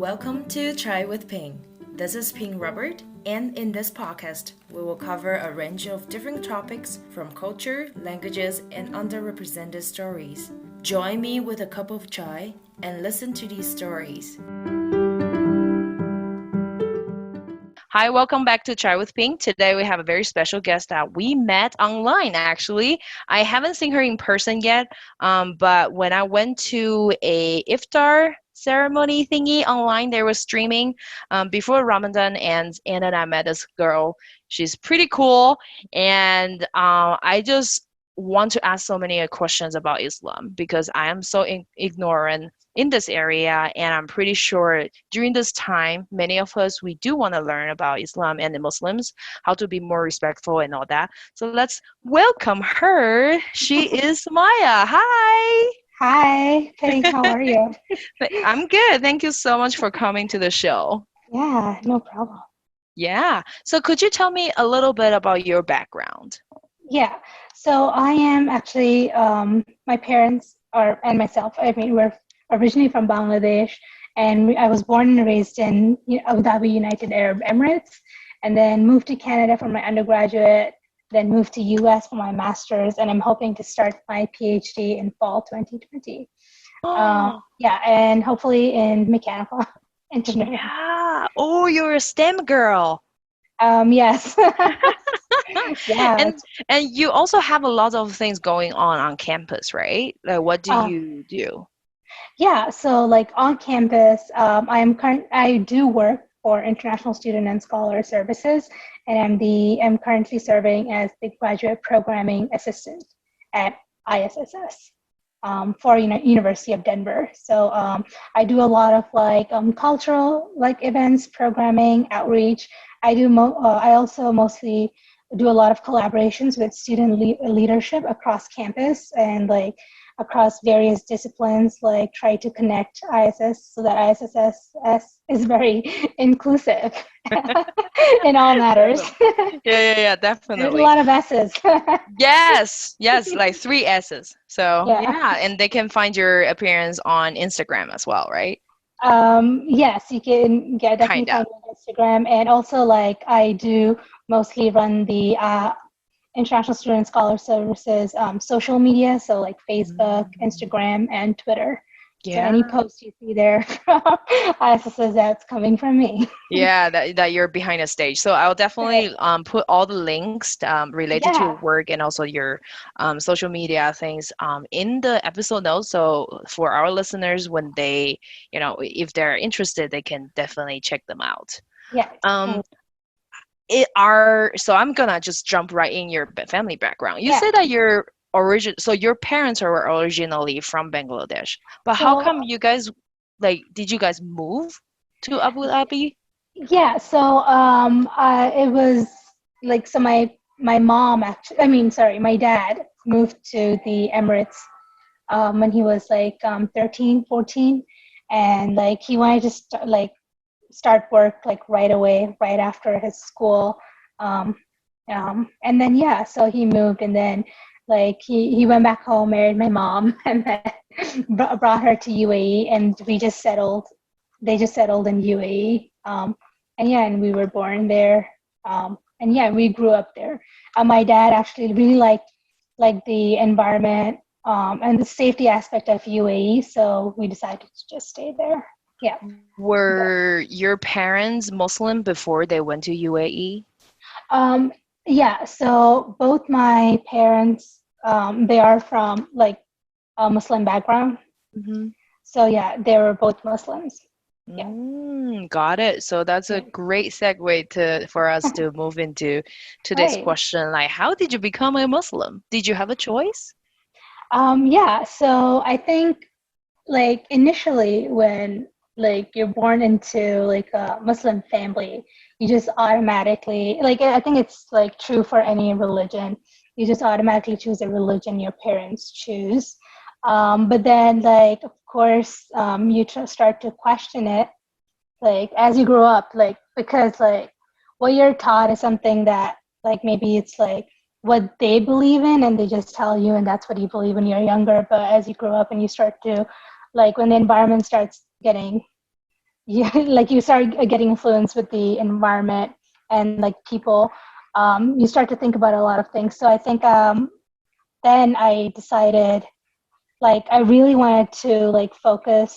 Welcome to Chai with Ping. This is Ping Robert, and in this podcast, we will cover a range of different topics from culture, languages, and underrepresented stories. Join me with a cup of chai and listen to these stories. Hi, welcome back to Chai with Ping. Today we have a very special guest that we met online actually. I haven't seen her in person yet, but when I went to a iftar ceremony thingy online, they were streaming before Ramadan, and then I met this girl. She's pretty cool, and I just want to ask so many questions about Islam because I am so ignorant in this area, and I'm pretty sure during this time many of us we do want to learn about Islam and the Muslims, how to be more respectful and all that. So let's welcome her. She is Sumaiya. Hi. Hi, Ping, how are you? I'm good. Thank you so much for coming to the show. Yeah, no problem. Yeah, so could you tell me a little bit about your background? Yeah, so I am actually, my parents are, and myself, we're originally from Bangladesh, and I was born and raised in Abu Dhabi, United Arab Emirates, and then moved to Canada for my undergraduate, then moved to US for my master's, and I'm hoping to start my PhD in fall 2020. Yeah, and hopefully in mechanical engineering. Yeah. Oh, you're a STEM girl. Yes. Yeah. And you also have a lot of things going on campus, right? Like what do Uh, you do? yeah. So like on campus, I do work for International Student and Scholar Services, and I'm currently serving as the graduate programming assistant at ISSS for University of Denver. So I do a lot of cultural events, programming, outreach. I also mostly do a lot of collaborations with student leadership across campus and across various disciplines, like try to connect ISS so that ISSS is very inclusive in all matters. Yeah, There's a definitely. lot of S's. Yes, like three S's. So Yeah. yeah, and they can find your appearance on Instagram as well, right? Yes, you can definitely Kinda. find me on Instagram. And also, I do mostly run the International Student Scholar Services social media, so like Facebook, Mm. Instagram, and Twitter. So Yeah. any post you see there from ISSS, that's coming from me. Yeah, that you're behind the stage. So I'll Right. definitely put all the links related to your Yeah. work and also your social media things in the episode notes. So for our listeners, when they, if they're interested, they can definitely check them out. Yeah. Um, so I'm gonna just jump right in your family background. You Yeah. say that so your parents are originally from Bangladesh, but how So come you guys did you guys move to Abu Dhabi? yeah. So it was my mom actually. I mean, sorry, my dad moved to the Emirates when he was 13, 14, and he wanted to start work right away, right after his school. Um, and then yeah, so he moved, and then he went back home, married my mom, and then brought her to UAE, and we just settled. They just settled in UAE, and yeah, and we were born there, and yeah, we grew up there. My dad actually really liked the environment and the safety aspect of UAE, so we decided to just stay there. Yeah. Were your parents Muslim before they went to UAE? Um, yeah, so both my parents, they are from a Muslim background. Hmm. So yeah, they were both Muslims. Yeah. Got it. So that's a Yeah. great segue for us to move into today's Right. question. Like, how did you become a Muslim? Did you have a choice? Yeah, so I think initially when you're born into a Muslim family, you just automatically I think it's true for any religion. You just automatically choose a religion your parents choose. But then of course you start to question it as you grow up, because what you're taught is something that maybe it's what they believe in and they just tell you and that's what you believe when you're younger. But as you grow up and you start to when the environment starts getting you like you start getting influenced with the environment and like people. You start to think about a lot of things. So I think then I decided like I really wanted to like focus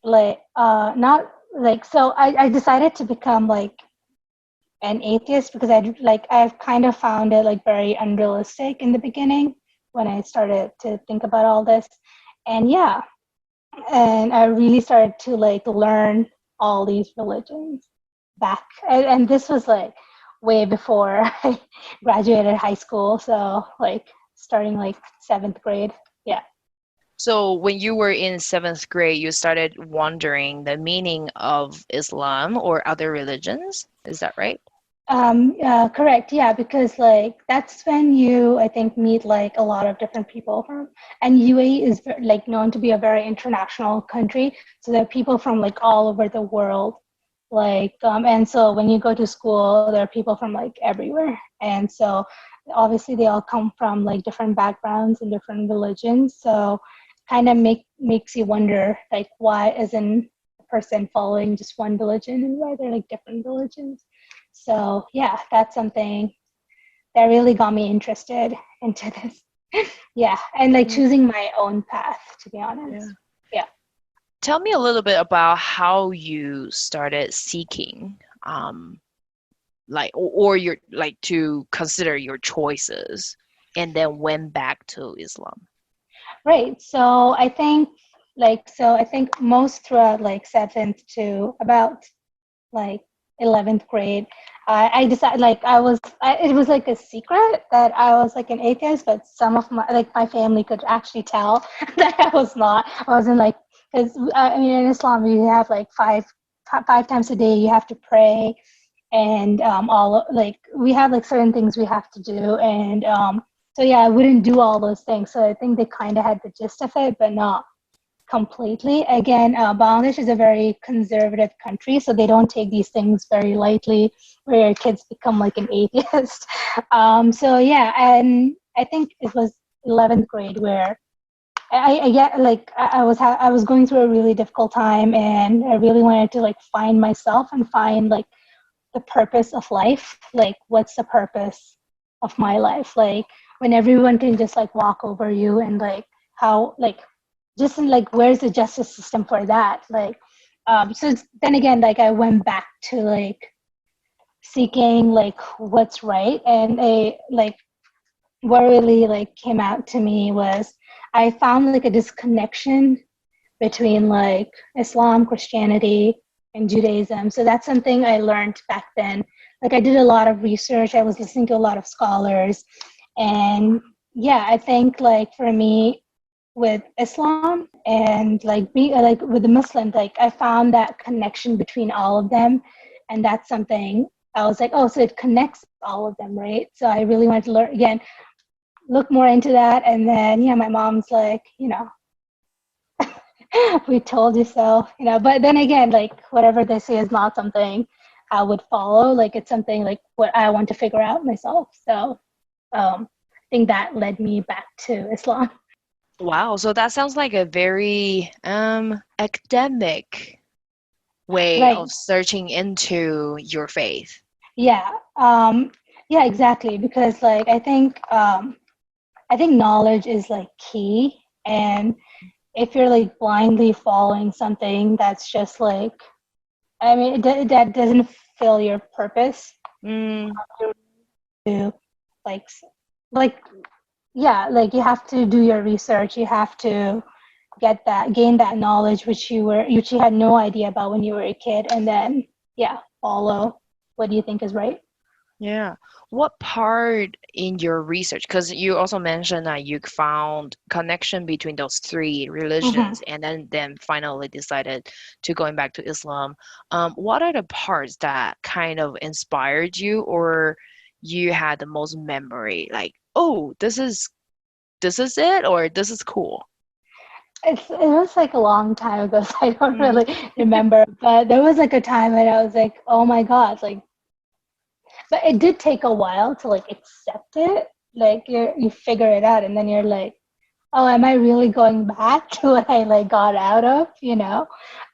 like not like so I decided to become like an atheist because I've kind of found it like very unrealistic in the beginning when I started to think about all this. And yeah, and I really started to like learn all these religions back. And this was like way before I graduated high school. So like starting like seventh grade. Yeah. So when you were in seventh grade, you started wondering the meaning of Islam or other religions. Is that right? Correct. Yeah, because like that's when you, I think, meet like a lot of different people from, and UAE is like known to be a very international country. So there are people from like all over the world. Like, and so when you go to school, there are people from like everywhere. And so obviously they all come from like different backgrounds and different religions. So kind of makes you wonder like why isn't a person following just one religion and why they're like different religions. So yeah, that's something that really got me interested into this. Yeah, and like Mm, choosing my own path, to be yeah. honest. Yeah. Tell me a little bit about how you started seeking, like, or your like to consider your choices, and then went back to Islam. Right. So I think most throughout like seventh to about like 11th grade, I decided like it was like a secret that I was like an atheist, but some of my family could actually tell that I was not. I wasn't like, because I mean in Islam you have like five times a day you have to pray, and all like we have like certain things we have to do, and so yeah, I wouldn't do all those things. So I think they kind of had the gist of it, but not completely. Again, Bangladesh is a very conservative country, so they don't take these things very lightly, where your kids become like an atheist. So yeah, and I think it was 11th grade where I get like I was going through a really difficult time, and I really wanted to like find myself and find like the purpose of life. Like, what's the purpose of my life? Like, when everyone can just like walk over you, and like how like just like where's the justice system for that? Like, so then again, like I went back to like seeking like what's right, and a like what really like came out to me was I found like a disconnection between like Islam, Christianity, and Judaism. So that's something I learned back then. Like I did a lot of research, I was listening to a lot of scholars, and yeah, I think like for me with Islam and like be like with the Muslims, like I found that connection between all of them, and that's something I was like, oh, so it connects all of them, right? So I really wanted to learn again, look more into that, and then yeah, my mom's like, we told you so, but then again, like whatever they say is not something I would follow. Like it's something like what I want to figure out myself. So I think that led me back to Islam. Wow, so that sounds like a very academic way Right. of searching into your faith. Yeah. Yeah, exactly. Because like I think knowledge is like key, and if you're like blindly following something that's just like, I mean, that doesn't fill your purpose Mm, to like like yeah, like you have to do your research, you have to gain that knowledge which you had no idea about when you were a kid, and then yeah, follow what do you think is right. yeah. What part in your research, because you also mentioned that you found connection between those three Mm-hmm. religions and then finally decided to going back to Islam. What are the parts that kind of inspired you or you had the most memory? Like, oh, this is it or this is cool. It was like a long time ago, so I don't Mm, really remember, but there was like a time when I was like, oh my god, like, but it did take a while to like accept it. Like you figure it out, and then you're like, oh, am I really going back to what I like got out of, you know?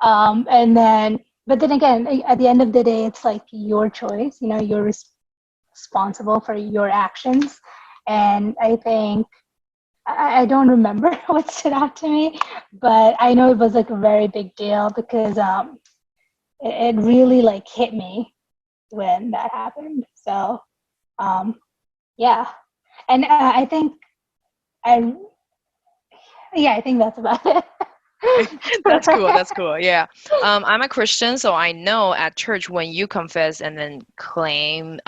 And then, but then again, at the end of the day, it's like your choice, you know, you're responsible for your actions. And I think, I don't remember what stood out to me, but I know it was like a very big deal because it really like hit me when that happened. So, um, yeah. And I think I, yeah, I think that's about it. That's cool. That's cool. Yeah. I'm a Christian, so I know at church when you confess and then claim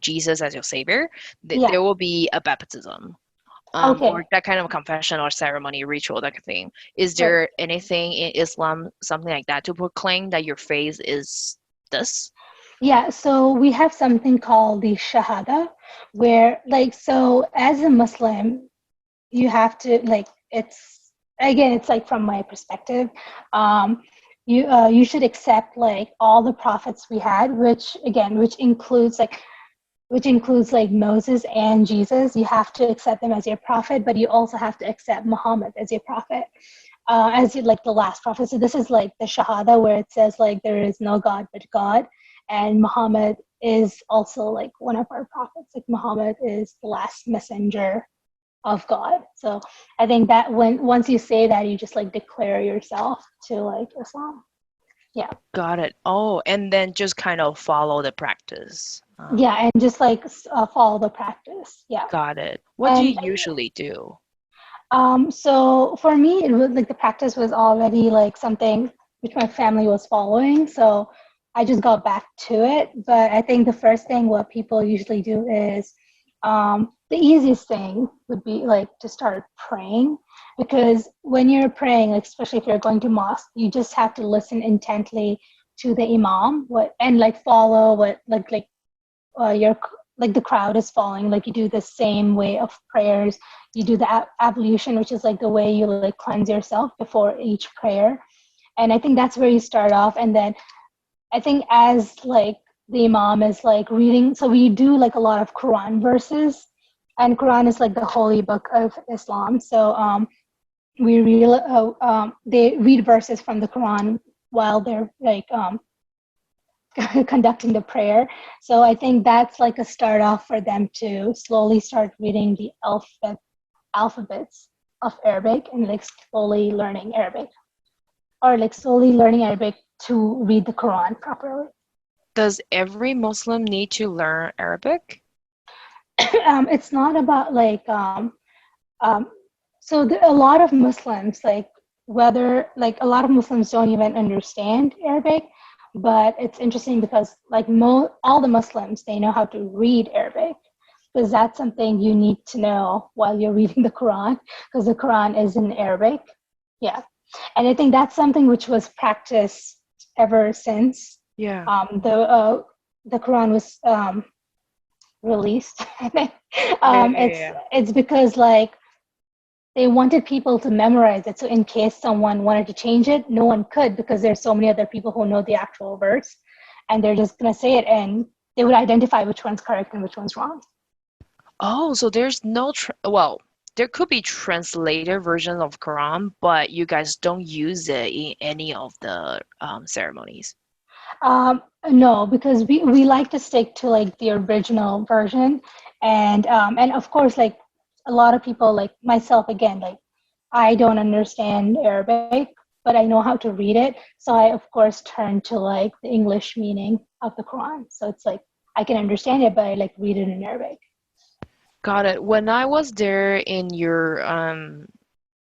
Jesus as your savior, Yeah. there will be a baptism. Or Okay. that kind of confession or ceremony ritual, that kind of thing. Is Right. there anything in Islam, something like that, to proclaim that your faith is this? Yeah, so we have something called the Shahada, where, like, so as a Muslim, you have to, like, it's, again, it's like from my perspective, um, you should accept like all the prophets we had, which again, which includes like Moses and Jesus. You have to accept them as your prophet, but you also have to accept Muhammad as your prophet, as like the last prophet. So this is like the Shahada where it says like there is no God but God, and Muhammad is also like one of our prophets. Like Muhammad is the last messenger of God. So I think that when once you say that, you just like declare yourself to like Islam. Yeah, Got it. Oh, and then just kind of follow the practice. yeah, and just like follow the practice. Yeah, Got it. What do and you usually do? so for me, it was like the practice was already like something which my family was following. So I just got back to it. But I think the first thing what people usually do is the easiest thing would be like to start praying, because when you're praying, like, especially if you're going to mosque, you just have to listen intently to the imam, what, and like follow what your, like the crowd is following. Like you do the same way of prayers. You do the ablution, which is like the way you like cleanse yourself before each prayer. And I think that's where you start off. And then I think as like the imam is like reading, so we do like a lot of Quran verses, and Quran is like the holy book of Islam. So they read verses from the Quran while they're like conducting the prayer. So I think that's like a start off for them to slowly start reading the alphabets of Arabic, and like slowly learning Arabic, or like slowly learning Arabic to read the Quran properly. Does every Muslim need to learn Arabic? It's not about like um, so a lot of Muslims, like, whether like a lot of Muslims don't even understand Arabic, but it's interesting because like all the Muslims, they know how to read Arabic, because that's something you need to know while you're reading the Quran, because the Quran is in Arabic. Yeah, and I think that's something which was practiced ever since Yeah. the Quran was released. Yeah, yeah, yeah, yeah. It's because like they wanted people to memorize it, so in case someone wanted to change it, no one could, because there's so many other people who know the actual verse, and they're just going to say it, and they would identify which one's correct and which one's wrong. Oh, so there's no well, there could be translated versions of Quran, but you guys don't use it in any of the ceremonies. No, because we like to stick to like the original version, and of course, like a lot of people, like myself, again, like I don't understand Arabic, but I know how to read it. So I, of course, turn to like the English meaning of the Quran. So it's like I can understand it, but I like read it in Arabic. Got it. When I was there in your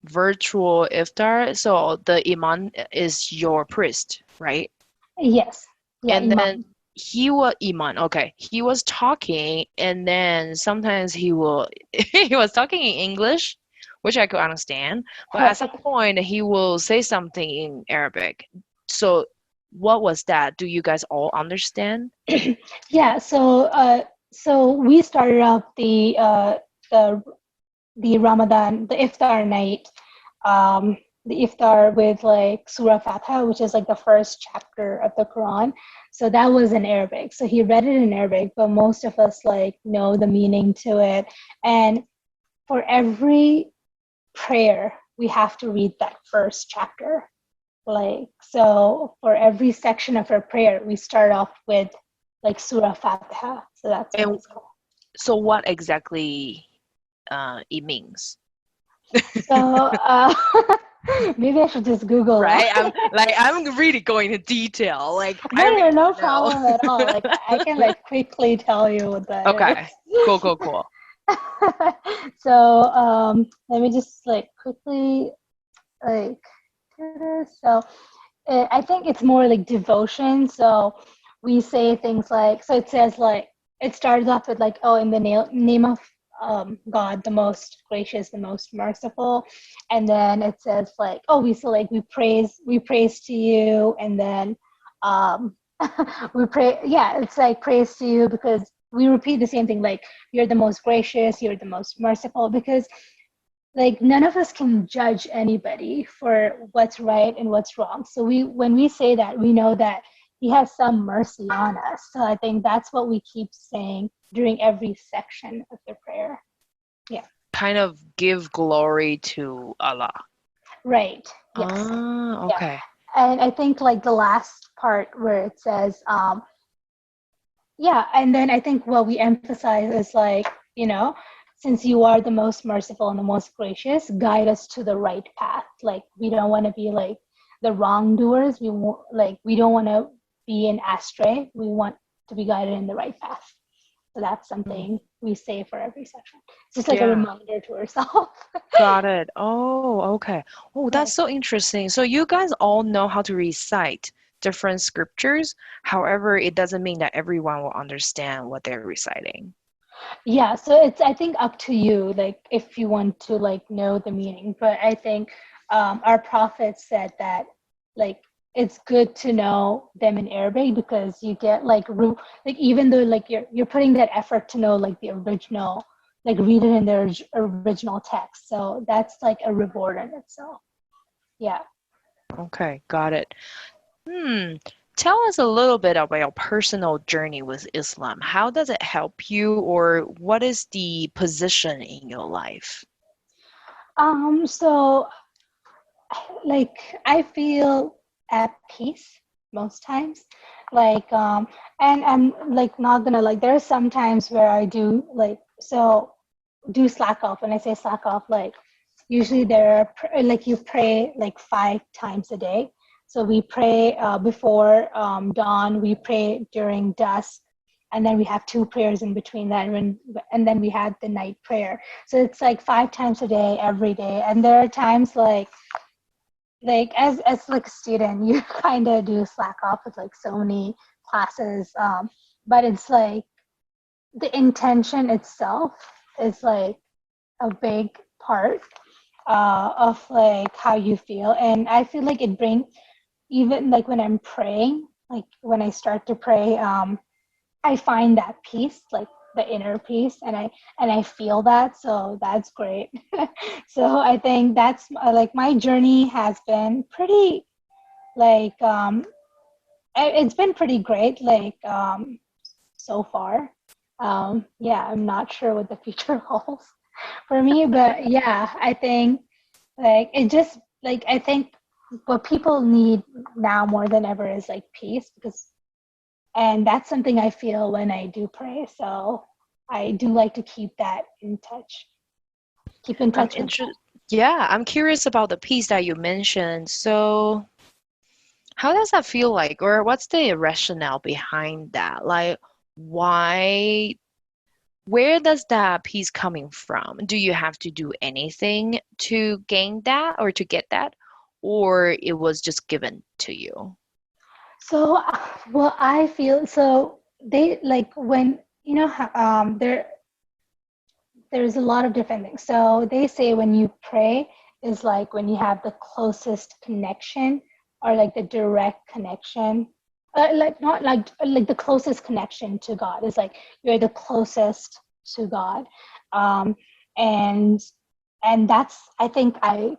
virtual iftar, so the imam is your priest, right? Yes. Yeah, And then Imam. he was Iman, okay. He was talking, and then sometimes he will he was talking in English, which I could understand, but at some Right. point he will say something in Arabic. So what was that? Do you guys all understand? Yeah. So we started out the the Ramadan, the iftar night, the iftar with like Surah Fatiha, which is like the first chapter of the Quran. So that was in Arabic. So he read it in Arabic, but most of us like know the meaning to it. And for every prayer, we have to read that first chapter. Like, so for every section of our prayer, we start off with like Surah Fatiha. So that's what And it's called. so what exactly it means? So maybe I should just Google that. Right? I'm really going into detail. Like No, I no, really no want problem at all. Like I can like quickly tell you what that to know. Okay. Cool, cool, is. cool. So let me just like quickly like do this. So I think it's more like devotion. So we say things like, so it says like, it starts off with like, oh, in the name of God, the most gracious, the most merciful. And then it says like, oh, we praise to you. And then um, we pray, yeah, it's like praise to you because we repeat the same thing, like, you're the most gracious, you're the most merciful, because like none of us can judge anybody for what's right and what's wrong. So when we say that, we know that he has some mercy on us. So I think that's what we keep saying during every section of the prayer. Yeah. Kind of give glory to Allah. Right. Yes. Ah, Yeah. okay. And I think like the last part where it says yeah, and then I think what we emphasize is like, since you are the most merciful and the most gracious, guide us to the right path. Like we don't want to be like the wrongdoers. We don't want to be an astray. We want to be guided in the right path. So that's Mm. something we say for every section. It's just like a Yeah, reminder to ourselves. got it. Oh, okay. Oh, that's Right. so interesting. So you guys all know how to recite different scriptures. However, it doesn't mean that everyone will understand what they're reciting. Yeah, so it's I think up to you, like if you want to like know the meaning. But I think our prophet said that like it's good to know them in Arabic because you get like even though like you're putting that effort to know like the original, like read it in their original text. So that's like a reward in itself. Yeah. Okay, got it. Hmm. Tell us a little bit about your personal journey with Islam. How does it help you, or what is the position in your life? So like I feel at peace most times. Like and I'm like not gonna like there are some times where I do like so do slack off. When I say slack off, like usually there are like you pray like 5 times a day. So we pray before dawn, we pray during dusk, and then we have 2 prayers in between that, and then we had the night prayer. So it's like 5 times a day, every day. And there are times like as like a student you kind of do slack off with like so many classes, but it's like the intention itself is like a big part of like how you feel. And I feel like it brings, even like when I'm praying, like when I start to pray, I find that peace, like the inner peace, and I feel that. So that's great. So I think that's like my journey has been pretty like it's been pretty great like so far. Yeah, I'm not sure what the future holds for me, but yeah, I think like it just like I think what people need now more than ever is like peace, because and that's something I feel when I do pray. So I do like to keep that in touch. Keep in I'm touch with interested. Yeah, I'm curious about the piece that you mentioned. So, how does that feel like, or what's the rationale behind that? Like, why, where does that piece coming from? Do you have to do anything to gain that or to get that, or it was just given to you? so well I feel so they like when there's a lot of different things. So they say when you pray is like when you have the closest connection or like the direct connection, like not like the closest connection to God is like you're the closest to God, um, and that's I think I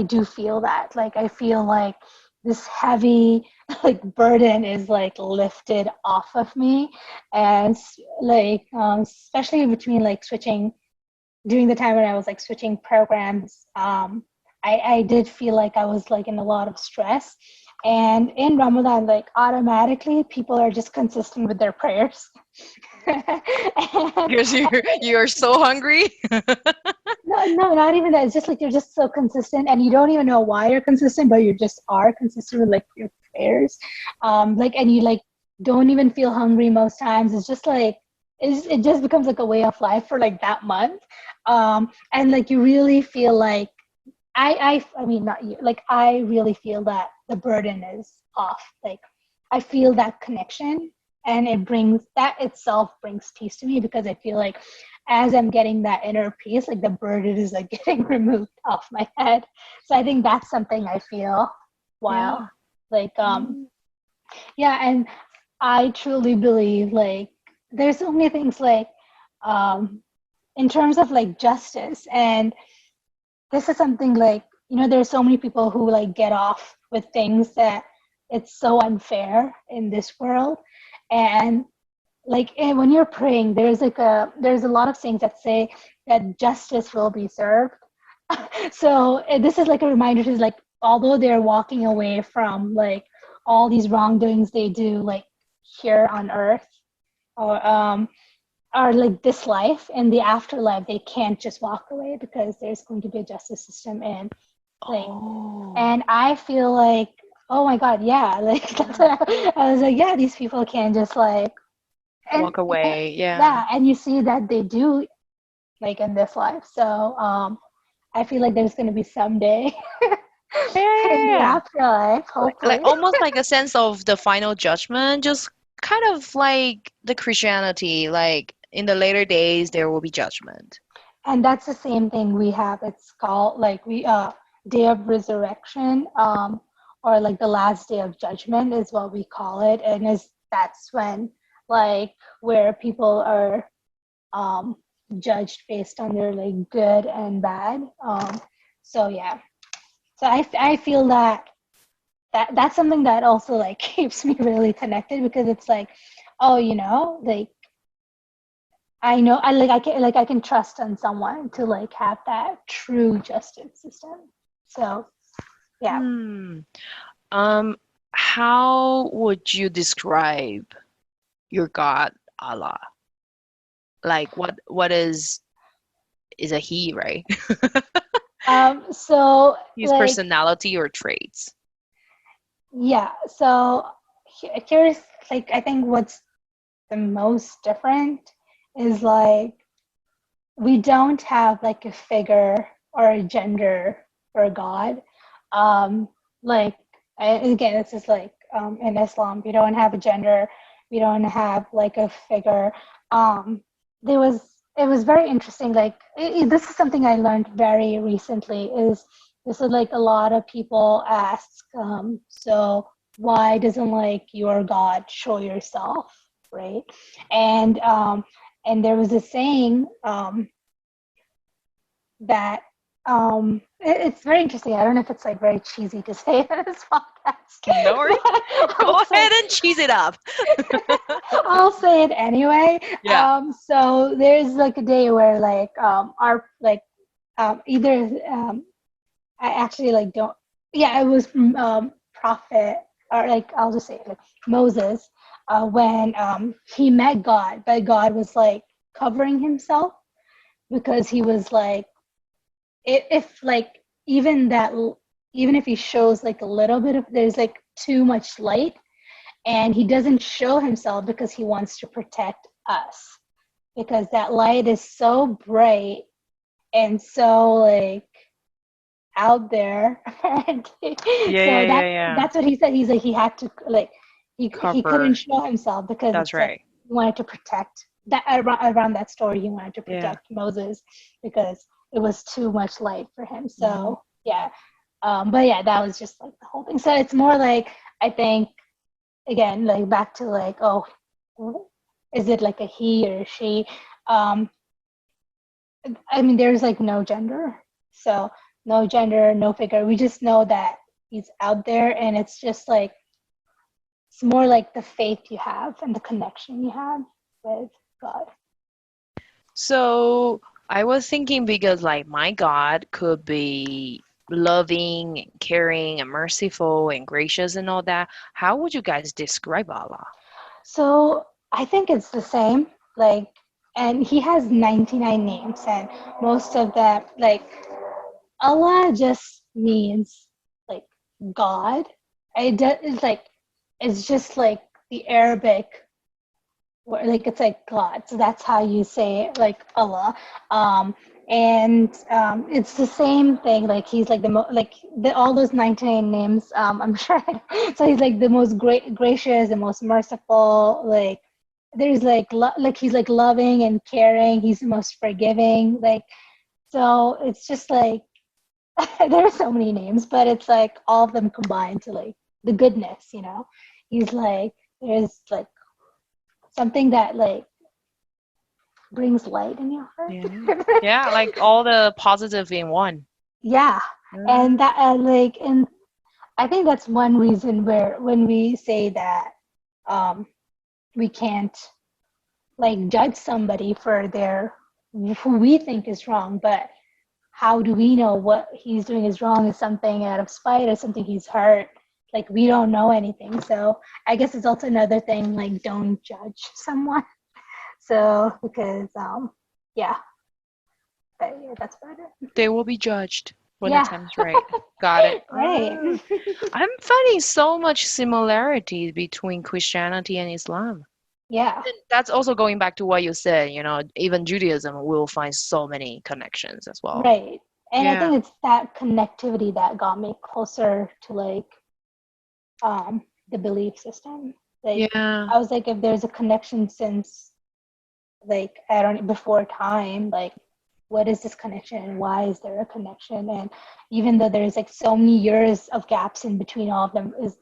do feel that. Like I feel like this heavy like burden is like lifted off of me, and like especially between like switching during the time when I was like switching programs, I did feel like I was like in a lot of stress. And in Ramadan, like automatically people are just consistent with their prayers. And Because you're so hungry. no, not even that. It's just like you're just so consistent, and you don't even know why you're consistent, but you just are consistent with like your prayers. Like, and you like don't even feel hungry most times. It's just like it just becomes like a way of life for like that month. And like you really feel like I mean not you, like I really feel that the burden is off. Like I feel that connection, and it brings that itself brings peace to me, because I feel like as I'm getting that inner peace, like the burden is like getting removed off my head. So I think that's something I feel while Yeah. like Mm. yeah, and I truly believe like there's so many things like um in terms of like justice, and this is something like, there's so many people who like get off with things that it's so unfair in this world. And like when you're praying, there's a lot of things that say that justice will be served. So this is like a reminder to like, although they're walking away from like all these wrongdoings they do like here on earth, or like this life and the afterlife, they can't just walk away, because there's going to be a justice system. And like, Oh, and I feel like, oh my god, yeah, like that's yeah. what I was like, yeah, these people can just like, and Walk away. Yeah. yeah, and you see that they do like in this life. So I feel like there's going to be someday Yeah, yeah, in yeah, the yeah. afterlife, Like hopefully. almost like a sense of the final judgment, just kind of like the Christianity, like in the later days there will be judgment. And that's the same thing we have. It's called like we day of resurrection, or like the last day of judgment is what we call it. And is that's when like where people are um judged based on their like good and bad. So yeah. So I feel that that's something that also like keeps me really connected, because it's like, oh, like I can trust on someone to like have that true justice system. So yeah. Hmm. Um, how would you describe your God, Allah? Like what is a he, right? So His like personality or traits. yeah. So here's like I think what's the most different is like we don't have like a figure or a gender for God. Um, like again, this is like in Islam, we don't have a gender, we don't have like a figure. Um, there was it was very interesting. Like this is something I learned very recently. Is this is like a lot of people ask, so why doesn't like your God show yourself, right? And and there was a saying that it's very interesting. I don't know if it's like very cheesy to say in this podcast, No worries. but Go ahead and cheese it up. I'll say it anyway. Yeah. So there's like a day where like our like either I actually like don't yeah, it was prophet, or like I'll just say it, like Moses, when he met God, but God was like covering himself, because he was like if like even if he shows like a little bit of, there's like too much light, and he doesn't show himself because he wants to protect us, because that light is so bright and so like out there. Yeah, So yeah, yeah, yeah. that's what he said. He's like he had to like he couldn't Cover. show himself, because That's it's like right. he wanted to protect that around that story. He wanted to Yeah. protect Moses, because it was too much light for him. Hmm. So yeah, but yeah, that was just like the whole thing. So it's more like I think again like back to like, oh, is it like a he or a she? Um, I mean, there's like no gender. So no gender, no figure. We just know that he's out there, and it's just like it's more like the faith you have and the connection you have with God. So I was thinking because, like, my God could be loving, and caring, and merciful, and gracious, and all that. How would you guys describe Allah? So I think it's the same. Like, and he has 99 names, and most of them, like, Allah just means like God. It's like it's just like the Arabic, like it's like God. So that's how you say it, like Allah. Um, and it's the same thing. Like he's like all those 99 names. I'm sure. So he's like the most gracious, the most merciful. Like there's like he's like loving and caring. He's the most forgiving. Like so, it's just like there are so many names, but it's like all of them combined to like the goodness, you know. He's like there's like something that like brings light in your heart. Yeah. Yeah, like all the positive in one. Yeah, Mm. and that and I think that's one reason where when we say that um, we can't like judge somebody for their who we think is wrong, but how do we know what he's doing is wrong? Is something out of spite or something he's hurt? Like we don't know anything. So I guess it's also another thing like don't judge someone. So because yeah, but yeah, that's about it. They will be judged when the Yeah, time's right. Got it. right. I'm finding so much similarity between Christianity and Islam. Yeah, And that's also going back to what you said, even Judaism will find so many connections as well. right. And I Yeah. think it's that connectivity that got me closer to like the belief system. Like Yeah. I was like, if there's a connection since like I don't before time, like what is this connection and why is there a connection? And even though there's like so many years of gaps in between all of them, is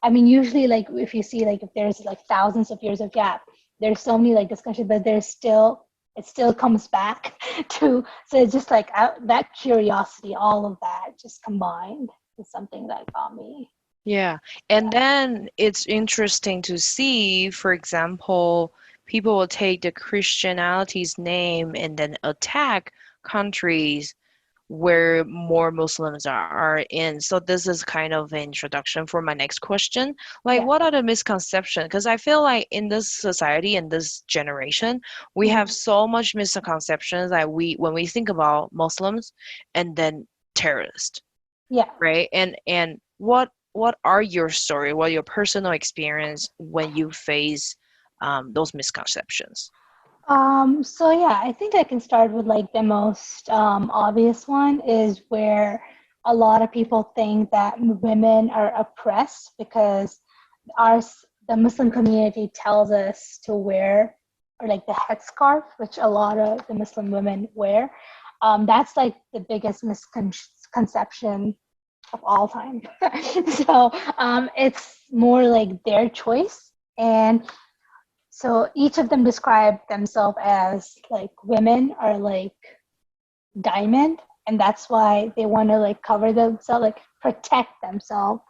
I mean usually like if you see like if there's like thousands of years of gap, there's so many like discussions, but there's still it still comes back to so it's just like that curiosity, all of that just combined is something that got me. Yeah. Yeah, And then it's interesting to see, for example, people will take the Christianity's name and then attack countries where more Muslims are in. So this is kind of an introduction for my next question. Like, yeah, what are the misconceptions? Because I feel like in this society, in this generation, we have mm, so much misconceptions that when we think about Muslims and then terrorists, yeah. right? And what are your story, what your personal experience when you face those misconceptions? So yeah, I think I can start with like the most obvious one is where a lot of people think that women are oppressed because our the Muslim community tells us to wear or like the headscarf, which a lot of the Muslim women wear. That's like the biggest misconception of all time. So it's more like their choice and so each of them describe themselves as like women are like diamond, and that's why they want to like cover themselves, like protect themselves.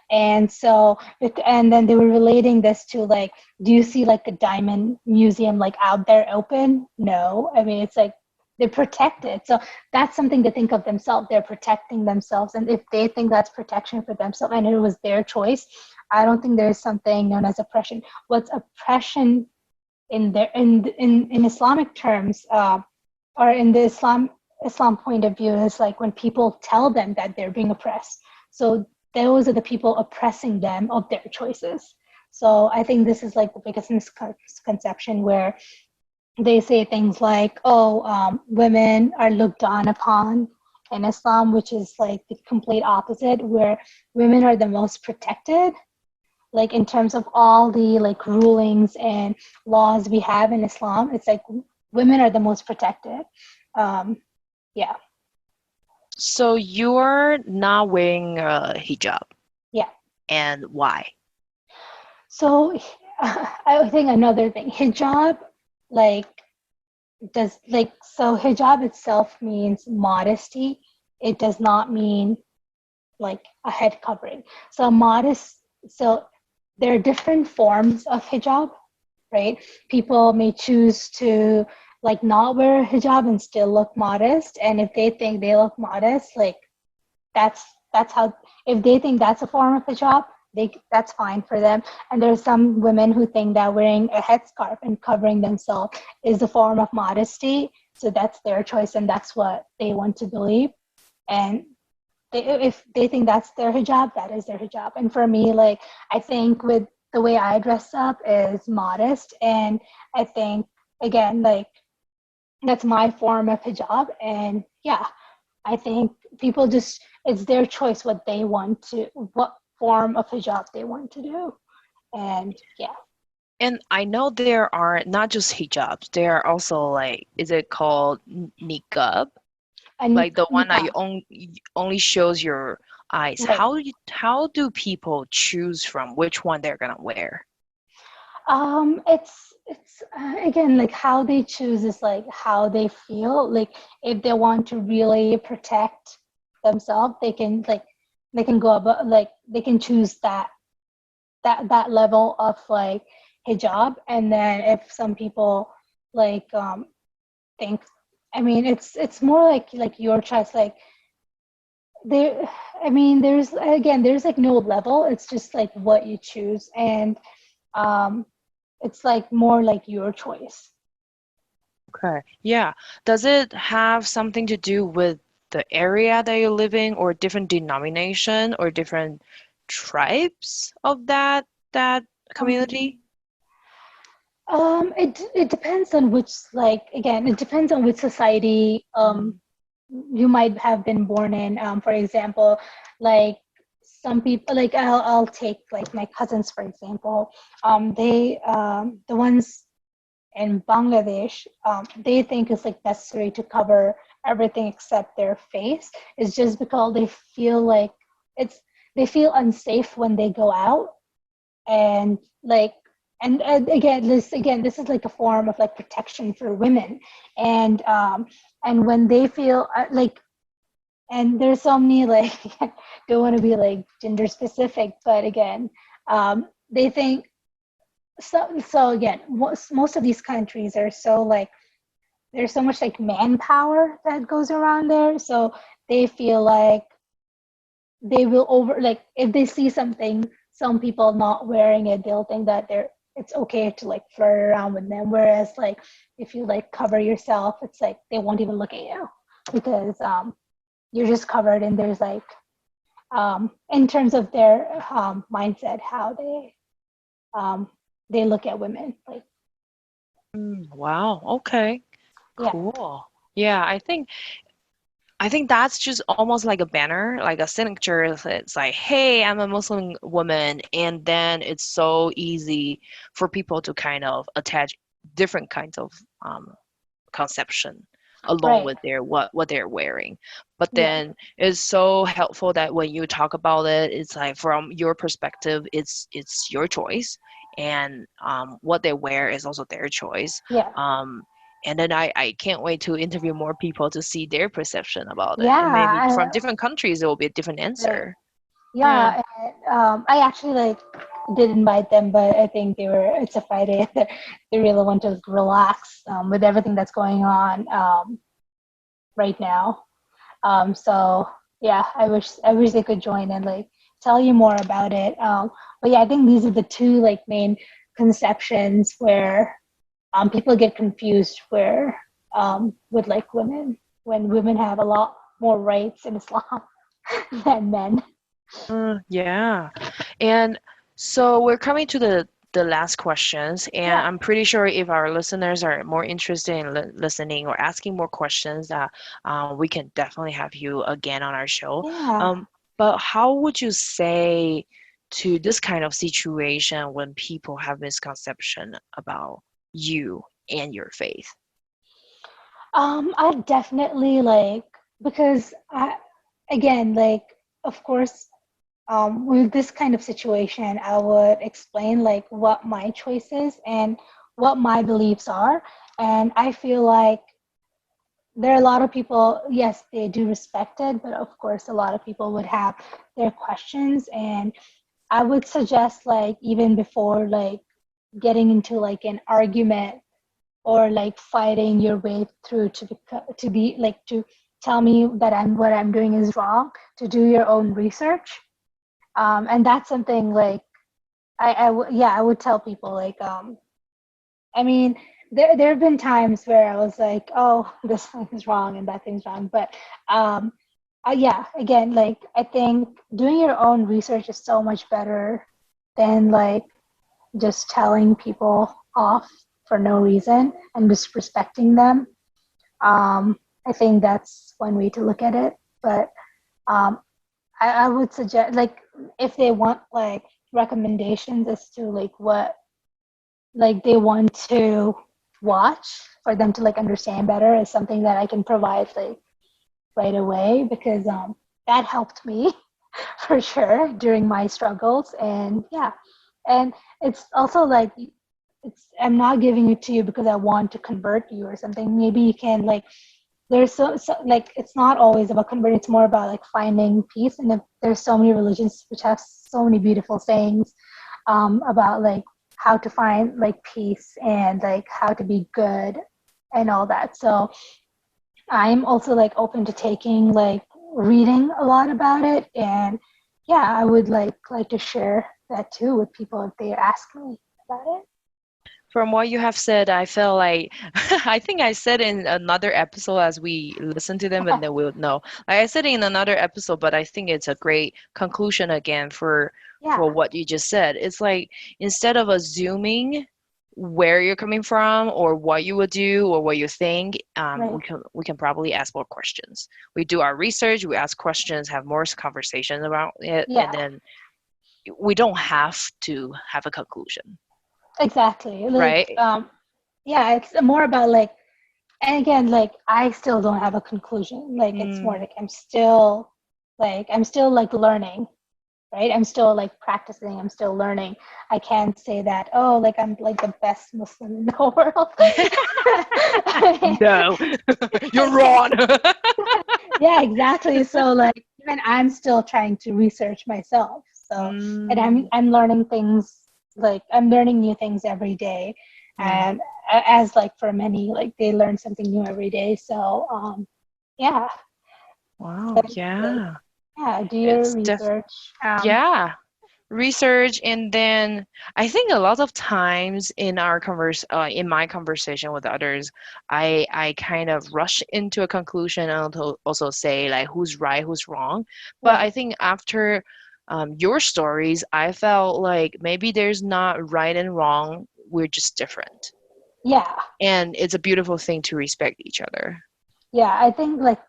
And so, and then they were relating this to like, do you see like a diamond museum like out there open? No, I mean it's like they're protected. So that's something to think of themselves. They're protecting themselves, and if they think that's protection for themselves, and it was their choice, I don't think there's something known as oppression. What's oppression in their in Islamic terms, or in the Islam point of view, is like when people tell them that they're being oppressed. So those are the people oppressing them of their choices. So I think this is like the biggest misconception where they say things like, "Oh, women are looked down upon." In Islam, which is like the complete opposite, where women are the most protected like in terms of all the like rulings and laws we have in Islam, it's like women are the most protected. Um, yeah, So you're not wearing a hijab, yeah. and why? So I think another thing, hijab, like does like so hijab itself means modesty. It does not mean like a head covering. So modest. So there are different forms of hijab, right? People may choose to like not wear a hijab and still look modest. And if they think they look modest, like that's that's how, if they think that's a form of hijab, that's fine for them. And there's some women who think that wearing a headscarf and covering themselves is a form of modesty. So that's their choice and that's what they want to believe. And if they think that's their hijab, that is their hijab. And for me, like, I think with the way I dress up is modest. And I think, again, like, that's my form of hijab. And yeah, I think people just, it's their choice what they want to, what form of hijab they want to do. And yeah. And I know there are not just hijabs, there are also like, is it called niqab? And Like the one that niqab, only shows your eyes. right. How do people choose from which one they're gonna wear? It's again, like how they choose is like how they feel. Like if they want to really protect themselves, they can like they can go about, like they can choose that level of like hijab. And then if some people like think, I mean, it's more like your choice. Like there, I mean, there's like no level. It's just like what you choose. And um it's like more like your choice. Okay. Yeah. Does it have something to do with the area that you're living or different denomination or different tribes of that Um, community? it depends on which, like, again, it depends on which society Mm, you might have been born in. For example, like some people, like I'll take like my cousins for example. They the ones in Bangladesh, they think it's like necessary to cover everything except their face. It's just because they feel like it's they feel unsafe when they go out. And like, and again, this is like a form of like protection for women. And when they feel like, and there's so many like don't want to be like gender specific, but again, they think, so again, most of these countries are so like, there's so much like manpower that goes around there, so they feel like they will over, like if they see something, some people not wearing it, they'll think that it's okay to like flirt around with them. Whereas like if you like cover yourself, it's like they won't even look at you because you're just covered. And there's like in terms of their mindset, how um, they look at women, like wow. Okay. yeah, Cool. Yeah, I think that's just almost like a banner, like a signature. It's like, hey, I'm a Muslim woman, and then it's so easy for people to kind of attach different kinds of um, conception along right, with their what they're wearing. But yeah, then it's so helpful that when you talk about it, it's like from your perspective, it's your choice, and what they wear is also their choice. yeah, Um, and then I can't wait to interview more people to see their perception about it. And maybe yeah, from different countries, it will be a different right. answer. Yeah. Yeah, and, I actually like did invite them, but I think it's a Friday. They really want to relax with everything that's going on right now. So yeah, I wish they could join and like tell you more about it. But yeah, I think these are the two like main conceptions where people get confused, where with like women, when women have a lot more rights in Islam than men. Yeah. And so we're coming to the last questions, and Yeah, I'm pretty sure if our listeners are more interested in listening or asking more questions, that we can definitely have you again on our show. yeah. Um, but how would you say to this kind of situation when people have misconception about you and your faith? I definitely like, because again, like, of course, with this kind of situation, I would explain like what my choice is and what my beliefs are. And I feel like there are a lot of people, yes, they do respect it, but of course, a lot of people would have their questions. And I would suggest like even before like getting into like an argument, or like fighting your way through to be like to tell me that what I'm doing is wrong, to do your own research. And that's something like I would tell people like I mean, there have been times where I was like, oh, this thing is wrong and that thing's wrong, but yeah, again, like I think doing your own research is so much better than like just telling people off for no reason and disrespecting them. I think that's one way to look at it. But I would suggest, like, if they want like recommendations as to like what like they want to watch for them to like understand better, is something that I can provide like right away, because that helped me for sure during my struggles. And yeah, and it's also like I'm not giving it to you because I want to convert you or something. Maybe you can like there's so like it's not always about converting, it's more about like finding peace. And if there's so many religions which have so many beautiful sayings about like how to find like peace and like how to be good and all that. So I'm also like open to taking like reading a lot about it. And yeah, I would like to share that too with people if they ask me about it. From what you have said, I feel like I think I said in another episode as we listen to them, and then we'll know. Like I said in another episode, but I think it's a great conclusion again Yeah, for what you just said. It's like instead of assuming where you're coming from or what you would do or what you think, right. we can probably ask more questions. We do our research, we ask questions, have more conversations about it, and Yeah, then we don't have to have a conclusion, exactly. Like, right? yeah, it's more about like, and again, like I still don't have a conclusion. Like it's more Mm. like I'm still like learning, right? I'm still like practicing, I'm still learning. I can't say that, oh, like I'm like the best Muslim in the world. No, you're wrong. Yeah, exactly. So like even I'm still trying to research myself. So and Mm, I'm learning things, like I'm learning new things every day. mm. And as like for many, like they learn something new every day. So yeah. Wow, But like yeah. yeah, do your It's def research. Yeah. Research, and then I think a lot of times in in my conversation with others, I kind of rush into a conclusion and also say like who's right, who's wrong. But I Right. think after your stories, I felt like maybe there's not right and wrong. We're just different, Yeah. and it's a beautiful thing to respect each other. Yeah. I think like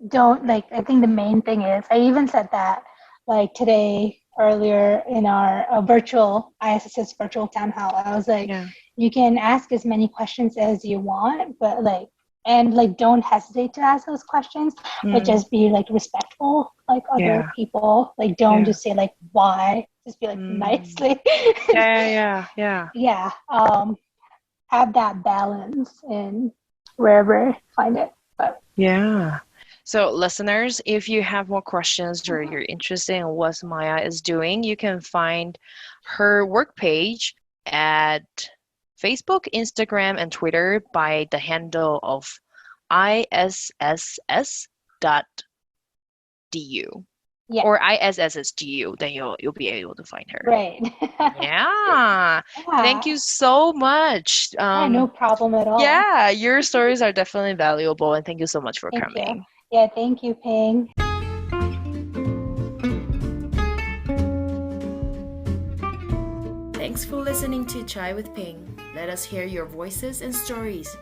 don't like I think the main thing is I even said that like today earlier in our virtual ISSS virtual town hall. I was like, Yeah. you can ask as many questions as you want, but like and like don't hesitate to ask those questions, but Mm, just be like respectful like other yeah. people. Like don't Yeah. just say like why, just be like Mm. nicely. Yeah, yeah, yeah, Yeah, have that balance in wherever you find it. But yeah. So, listeners, if you have more questions or you're interested in what Maya is doing, you can find her work page at Facebook, Instagram, and Twitter by the handle of ISSS.du yeah, or ISSSGU, then you'll be able to find her. right. Yeah. Thank Yeah, you so much. yeah, no problem at all. Yeah, your stories are definitely valuable, and thank you so much for Thank you. coming. Yeah, thank you, Ping. Thanks for listening to Chai with Ping. Let us hear your voices and stories.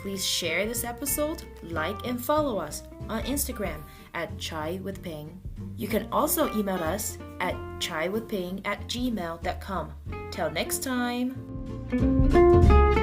Please share this episode, like, and follow us on Instagram at Chai with Ping. You can also email us at chaiwithping@gmail.com. Till next time.